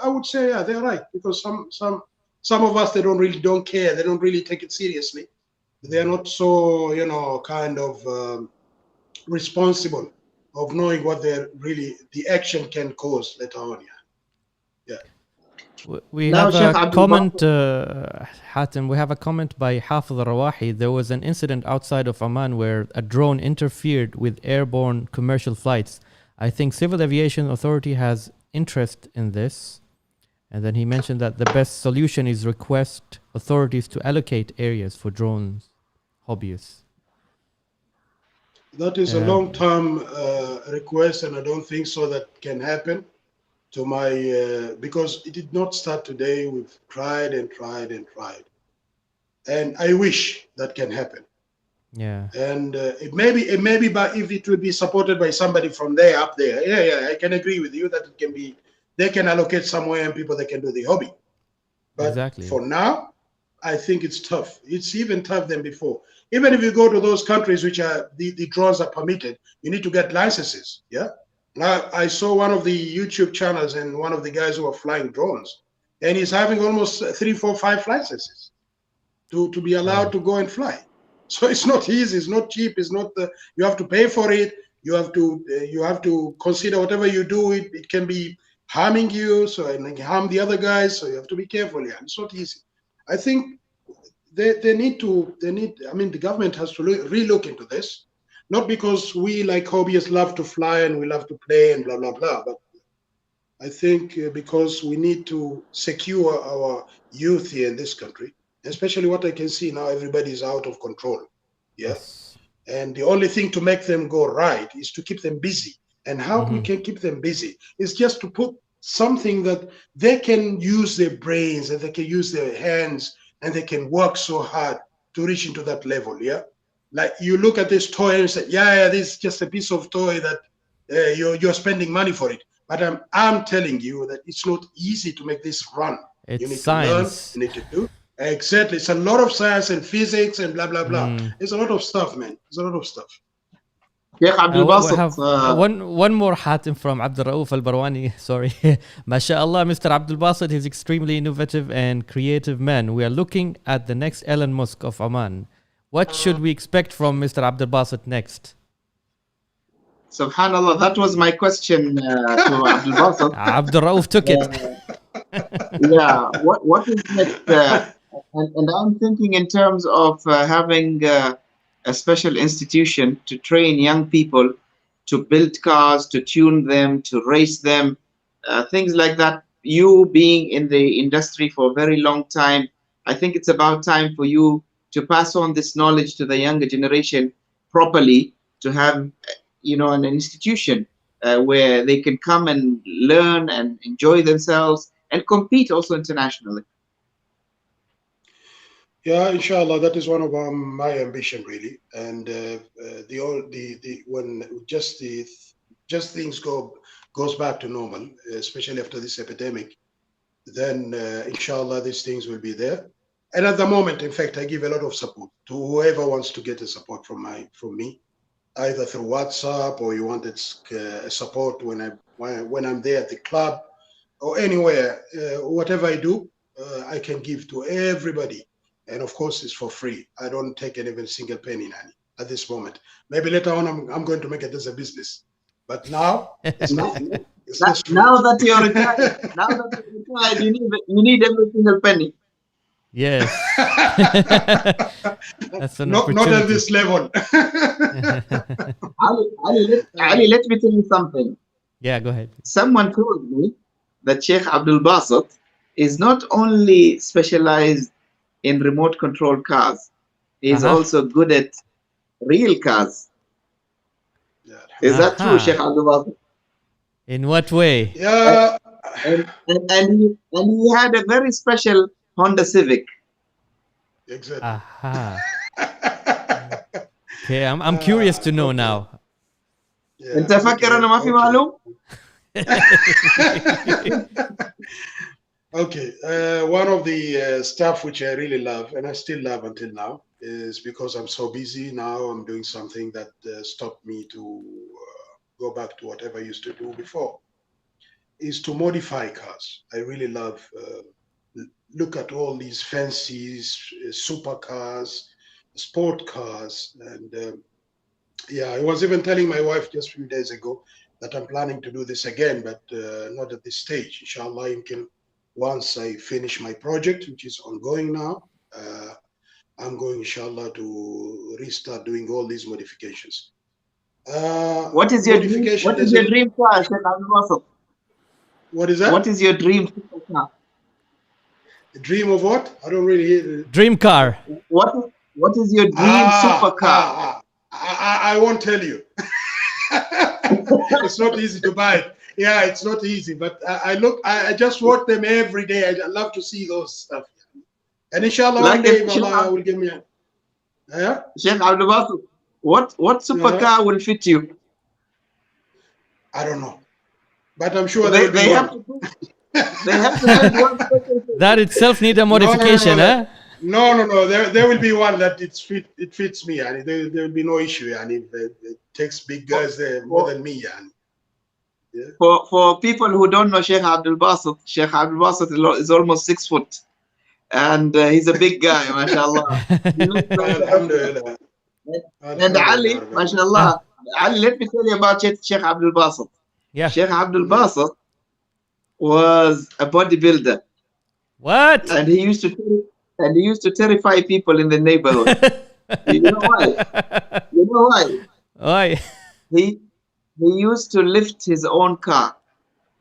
would say, yeah, they're right, because some of us, they don't care. They don't really take it seriously. They're not so, kind of responsible of knowing what the action can cause later on. Yeah. We Now, have Sheikh a Abdul comment, Basit, Hatem. We have a comment by Hafiz al-Rawahi. There was an incident outside of Oman where a drone interfered with airborne commercial flights. I think Civil Aviation Authority has interest in this. And then he mentioned that the best solution is request authorities to allocate areas for drones hobbyists. That is a long-term request, and I don't think so that can happen. To my because it did not start today. We've tried and tried and tried, and I wish that can happen. Yeah. And it may be, but if it would be supported by somebody from there up there, yeah, I can agree with you that it can be. They can allocate somewhere and people that can do the hobby. But Exactly. for now, I think it's tough. It's even tough than before. Even if you go to those countries which are the drones are permitted, you need to get licenses. Yeah. Now I saw one of the YouTube channels and one of the guys who are flying drones, and he's having almost 3, 4, 5 licenses to be allowed to go and fly. So it's not easy. It's not cheap. It's not you have to pay for it. You have to consider whatever you do. It can be harming you, so and harm the other guys. So you have to be careful. Yeah, it's not easy. I think they need. I mean, the government has to relook into this. Not because we like hobbyists love to fly and we love to play and blah blah blah, but I think because we need to secure our youth here in this country, especially what I can see now, everybody's out of control. Yeah. Yes. And the only thing to make them go right is to keep them busy. And how we can keep them busy is just to put something that they can use their brains and they can use their hands and they can work so hard to reach into that level. Yeah. Like you look at this toy and say, yeah, this is just a piece of toy that you're spending money for it. But I'm telling you that it's not easy to make this run. It's you need science. to learn, you need to do. Exactly. It's a lot of science and physics and blah, blah, blah. It's a lot of stuff, man. It's a lot of stuff. Sheikh Abdul We Basit, have one more Hatim from Abdul Rauf al-Barwani. Sorry. MashaAllah, Mr. Abdul Basit is extremely innovative and creative man. We are looking at the next Elon Musk of Oman. What should we expect from Mr. Abdul Basit next? Subhanallah, that was my question to Abdul Basit. Abdul Rauf took it. Yeah, what is next? And I'm thinking in terms of having a special institution to train young people to build cars, to tune them, to race them, things like that. You being in the industry for a very long time, I think it's about time for you to pass on this knowledge to the younger generation properly, to have, an institution where they can come and learn and enjoy themselves and compete also internationally. Yeah, inshallah, that is one of my ambition really. And when just things goes back to normal, especially after this epidemic, then inshallah these things will be there. And at the moment, in fact, I give a lot of support to whoever wants to get a support from me, either through WhatsApp or you wanted support when I'm there at the club or anywhere. Whatever I do, I can give to everybody. And of course, it's for free. I don't take even single penny, Nani, at this moment. Maybe later on, I'm going to make it as a business. But now, it's not. It's just free. Now that you're retired, you need every single penny. Yes. That's an not at this level. Ali, let me tell you something. Yeah, go ahead. Someone told me that Sheikh Abdul Basit is not only specialized in remote control cars, he's also good at real cars. Yeah. Is that true, Sheikh Abdul Basit? In what way? Yeah. And he had a very special Honda Civic. Exactly. Okay, I'm curious to know now. انت فاكر انا ما في معلوم؟ Okay, one of the stuff which I really love, and I still love until now, is because I'm so busy now, I'm doing something that stopped me to go back to whatever I used to do before, is to modify cars. I really love, look at all these fancy supercars, sport cars, and yeah, I was even telling my wife just a few days ago that I'm planning to do this again, but not at this stage. Inshallah, once I finish my project, which is ongoing now, I'm going, inshallah, to restart doing all these modifications. What is your dream? What is your dream car, Sheikh Abdul Basit? What is that? What is your dream car? A dream of what? I don't really hear it. Dream car. What is your dream supercar? I won't tell you. It's not easy to buy it. Yeah, it's not easy, but I just watch them every day. I love to see those stuff. And inshallah, one day Allah will give me a... Yeah? Sheikh Abdul Basit, what supercar will fit you? I don't know. But I'm sure they have to do, they have to make one that itself need a modification, huh? No. There will be one that it fits me, and there will be no issue, and it takes big guys there more than me, and yeah. For people who don't know Sheikh Abdul Basit is almost 6 foot, and he's a big guy, mashallah. Alhamdulillah. And Ali, mashallah. Ali, let me tell you about Sheikh Abdul Basit. Yeah. Sheikh Abdul Basit was a bodybuilder. What? And he used to terrify people in the neighborhood. You know why? You know why? Why? He used to lift his own car.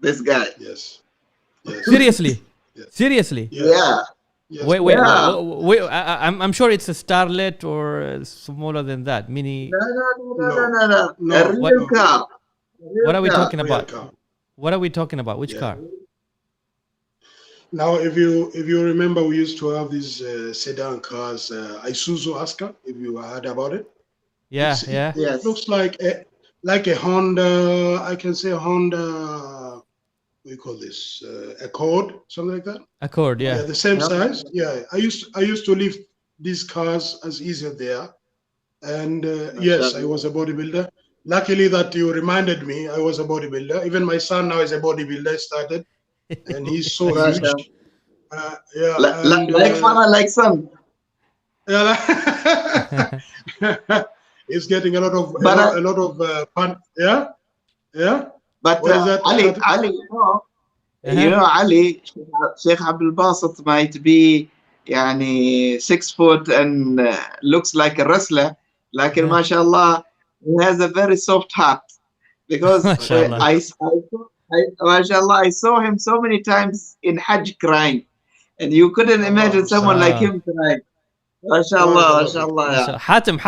This guy. Yes. Seriously? Yes. Seriously? Yes. Yeah. Yes. Wait. Yeah. I'm sure it's a Starlet or smaller than that. Mini. No. No. A real car. What are we talking Real about? car. What are we talking about? Which car? Now, if you remember, we used to have these sedan cars, Isuzu Aska. If you heard about it. Yeah. Yes. It looks like a Honda. I can say Honda. What do you call this? Accord, something like that. Accord. Yeah. The same size. Yeah. I used to lift these cars as easier there, and yes, I was a bodybuilder. Luckily that you reminded me, I was a bodybuilder. Even my son now is a bodybuilder. Started, and he's so huge. Yeah. Like father, like son. Yeah. He's getting a lot of fun. Yeah. But What is that? Ali, you know, Ali, Sheikh Abdul Basit might be 6 foot and looks like a wrestler. Like mashallah, he has a very soft heart. Because I saw him so many times in Hajj crying. And you couldn't imagine someone like him crying. Mashallah. So, Hatim,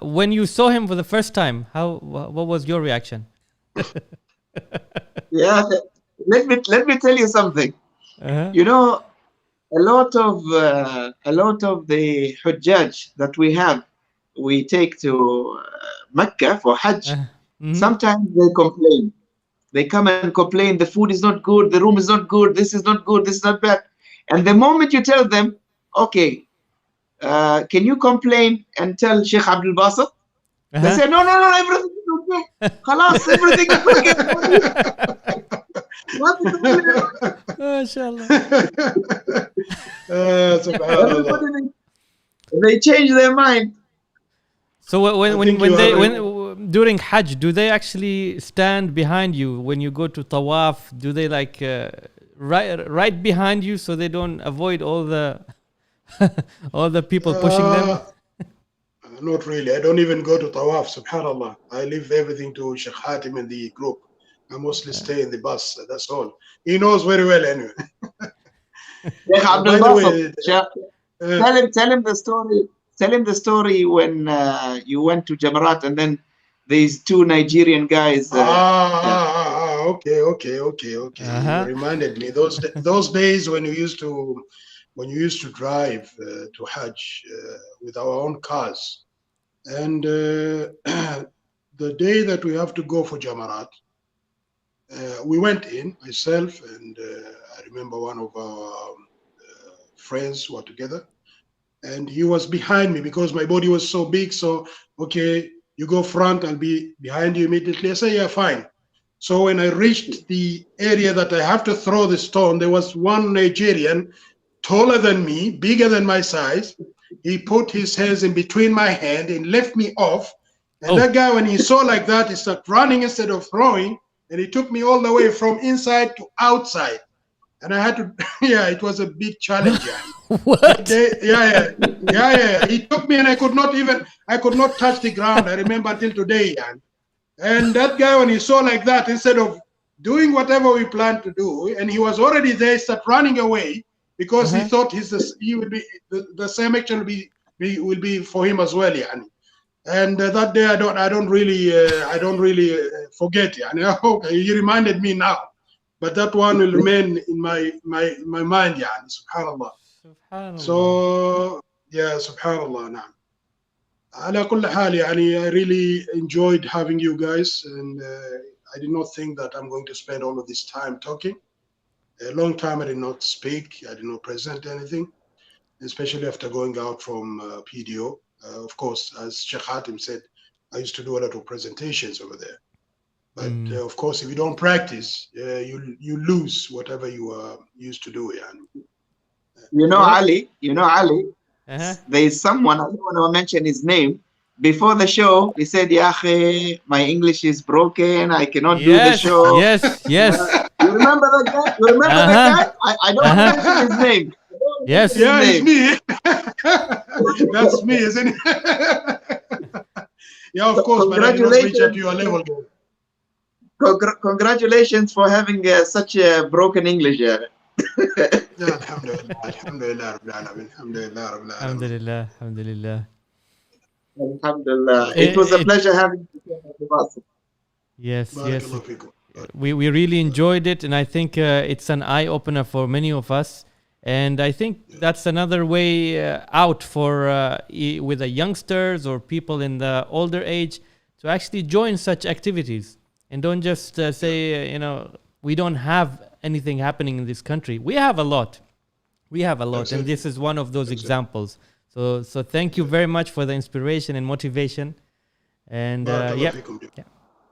when you saw him for the first time, what was your reaction? Yeah, let me tell you something. You know, a lot of the Hujjaj that we take to Mecca for Hajj. Sometimes they complain. They come and complain. The food is not good. The room is not good. This is not good. This is not bad. And the moment you tell them, okay, can you complain and tell Sheikh Abdul Basit? They say, no, everything is okay. Khalas, everything is okay. What is the Mashallah. They change their mind. So when during Hajj, do they actually stand behind you when you go to Tawaf? Do they right behind you so they don't avoid all the people pushing them? Not really. I don't even go to Tawaf, subhanallah. I leave everything to Sheikh Hatim and the group. I mostly stay in the bus, that's all. He knows very well anyway. Sheikh Abdul Basit, tell him the story. Tell him the story when you went to Jamarat and then these two Nigerian guys. Okay. You reminded me those days when you used to drive to Hajj with our own cars, and the day that we have to go for Jamarat, we went in, myself and I remember one of our friends who were together. And he was behind me because my body was so big. So, okay, you go front, I'll be behind you immediately. I say, yeah, fine. So when I reached the area that I have to throw the stone, there was one Nigerian taller than me, bigger than my size. He put his hands in between my hand and left me off. And that guy, when he saw like that, he started running instead of throwing. And he took me all the way from inside to outside. and I had to. Yeah, it was a big challenge. What? Yeah. He took me, and I could not touch the ground. I remember until today, and that guy, when he saw like that, instead of doing whatever we planned to do, and he was already there, start running away because he thought he would be the same action will be for him as well, And that day, I don't really forget. He reminded me now, but that one will remain in my mind. Subhanallah. Subhanallah. So yeah, Subhanallah. Now, على كل حال, I really enjoyed having you guys, and I did not think that I'm going to spend all of this time talking. A long time I did not speak. I did not present anything, especially after going out from PDO. Of course, as Sheikh Hatim said, I used to do a lot of presentations over there. But of course, if you don't practice, you lose whatever you are used to do. Ali, there is someone, I don't want to mention his name. Before the show, he said, "Ya akhi, my English is broken. I cannot do the show." Yes. You remember that guy? That guy? I don't want to mention his name. Yes. Yeah, it's me. That's me, isn't it? Yeah, of course, but I did not reach up to your level. Congratulations for having such a broken English. Alhamdulillah. It was a pleasure having you. Yes. We really enjoyed it, and I think it's an eye opener for many of us. And I think that's another way out for with the youngsters or people in the older age to actually join such activities, and don't just say, we don't have anything happening in this country. We have a lot. Exactly. And this is one of those examples. So thank you very much for the inspiration and motivation. And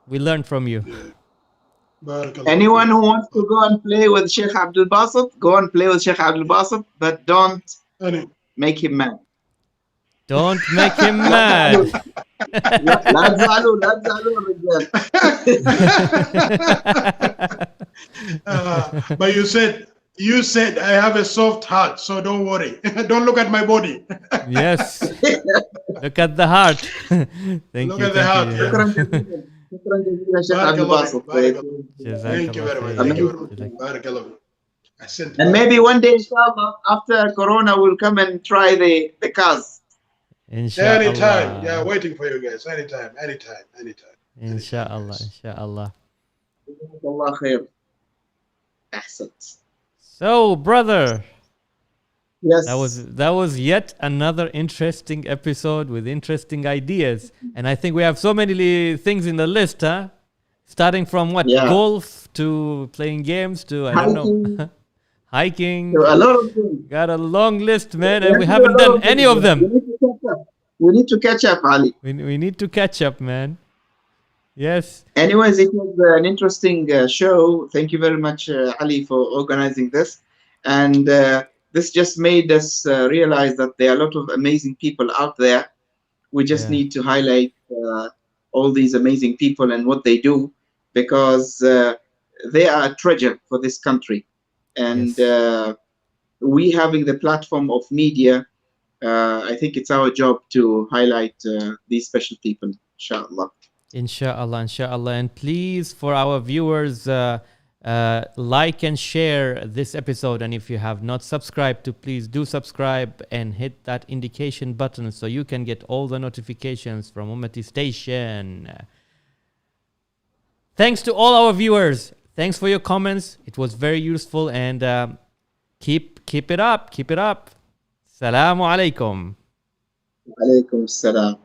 we learned from you. Anyone who wants to go and play with Sheikh ABDULBASIT, go and play with Sheikh ABDULBASIT, but don't make him mad. Don't make him mad. But you said I have a soft heart, so don't worry. Don't look at my body. Yes. Look at the heart. Look at the heart. Thank you very much. Ahsant. And maybe one day, inshallah, after Corona, we'll come and try the cars. Inshallah. Anytime. Yeah, waiting for you guys. Anytime. Inshallah. Allah khair. Ahsant. So, brother. Yes. That was yet another interesting episode with interesting ideas. And I think we have so many things in the list, huh? Starting from what? Yeah. Golf to playing games to, I don't know, hiking. A lot of things. Got a long list, man, and we haven't done any of them. We need to catch up, Ali. We need to catch up, man. Yes. Anyways, it was an interesting show. Thank you very much, Ali, for organizing this. And this just made us realize that there are a lot of amazing people out there. We just need to highlight all these amazing people and what they do, because they are a treasure for this country. And we having the platform of media, I think it's our job to highlight these special people, inshallah. Inshallah. And please, for our viewers, like and share this episode. And if you have not subscribed to, please do subscribe and hit that indication button so you can get all the notifications from Ummati Station. Thanks to all our viewers. Thanks for your comments. It was very useful, and keep it up. Salamu alaikum. Alaikum salam.